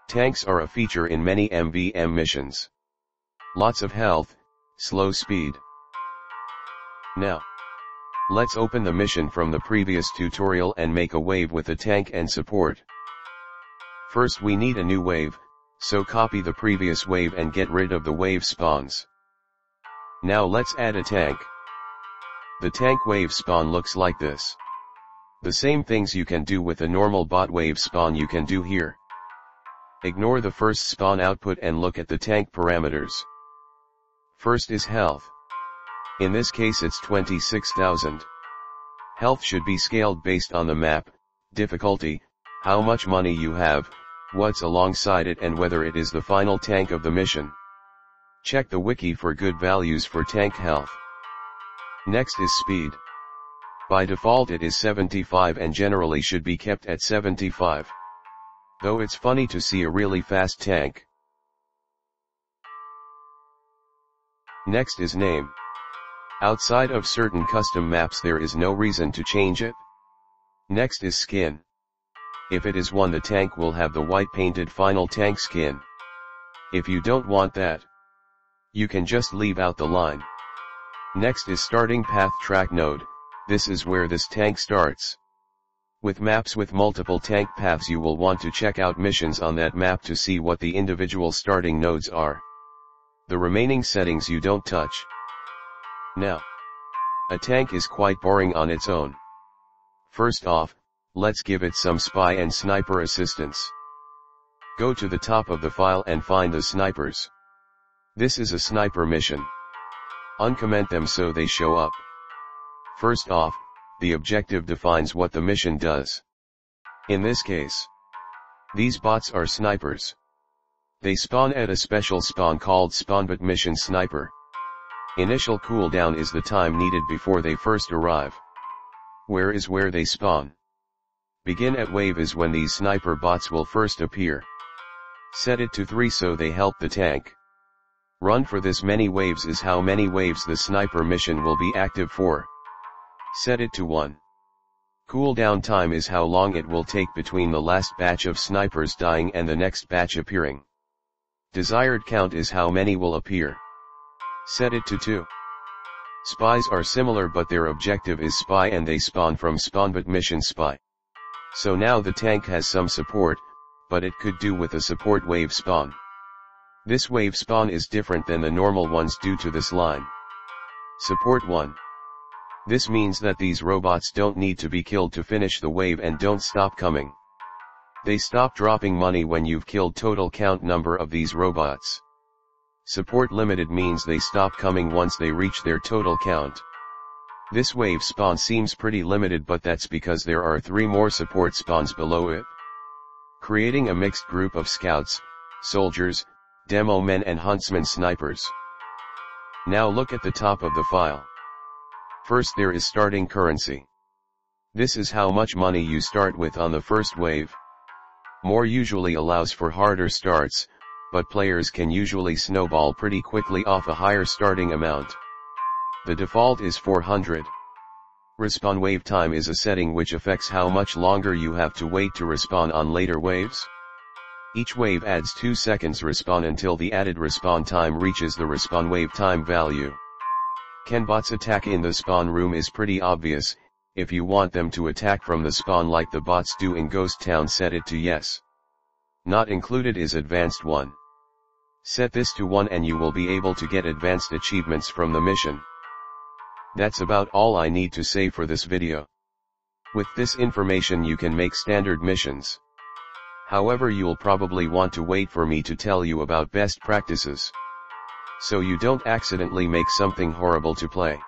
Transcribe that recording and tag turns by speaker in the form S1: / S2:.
S1: Tanks are a feature in many MVM missions. Lots of health, slow speed. Now, let's open the mission from the previous tutorial and make a wave with a tank and support. First we need a new wave, so copy the previous wave and get rid of the wave spawns. Now let's add a tank. The tank wave spawn looks like this. The same things you can do with a normal bot wave spawn you can do here. Ignore the first spawn output and look at the tank parameters. First is health. In this case it's 26,000. Health should be scaled based on the map, difficulty, how much money you have, what's alongside it and whether it is the final tank of the mission. Check the wiki for good values for tank health. Next is speed. By default it is 75 and generally should be kept at 75. Though it's funny to see a really fast tank. Next is name. Outside of certain custom maps there is no reason to change it. Next is skin. If it is one the tank will have the white painted final tank skin. If you don't want that, you can just leave out the line. Next is starting path track node, this is where this tank starts. With maps with multiple tank paths you will want to check out missions on that map to see what the individual starting nodes are. The remaining settings you don't touch. Now, a tank is quite boring on its own. First off, let's give it some spy and sniper assistance. Go to the top of the file and find the snipers. This is a sniper mission. Uncomment them so they show up. First off, the objective defines what the mission does. In this case, these bots are snipers. They spawn at a special spawn called SpawnBot Mission Sniper. Initial cooldown is the time needed before they first arrive. Where is where they spawn. Begin at wave is when these sniper bots will first appear. Set it to 3 so they help the tank. Run for this many waves is how many waves the sniper mission will be active for. Set it to 1. Cooldown time is how long it will take between the last batch of snipers dying and the next batch appearing. Desired count is how many will appear. Set it to 2. Spies are similar but their objective is spy and they spawn from SpawnBot Mission Spy. So now the tank has some support, but it could do with a support wave spawn. This wave spawn is different than the normal ones due to this line. Support 1. This means that these robots don't need to be killed to finish the wave and don't stop coming. They stop dropping money when you've killed total count number of these robots. Support limited means they stop coming once they reach their total count. This wave spawn seems pretty limited but that's because there are 3 more support spawns below it. Creating a mixed group of scouts, soldiers, demo men and huntsman snipers. Now look at the top of the file. First there is starting currency. This is how much money you start with on the first wave. More usually allows for harder starts, but players can usually snowball pretty quickly off a higher starting amount. The default is 400. Respawn wave time is a setting which affects how much longer you have to wait to respawn on later waves. Each wave adds 2 seconds respawn until the added respawn time reaches the respawn wave time value. Can bots attack in the spawn room is pretty obvious. If you want them to attack from the spawn like the bots do in Ghost Town, set it to yes. Not included is advanced 1. Set this to 1 and you will be able to get advanced achievements from the mission. That's about all I need to say for this video. With this information you can make standard missions. However, you'll probably want to wait for me to tell you about best practices, so you don't accidentally make something horrible to play.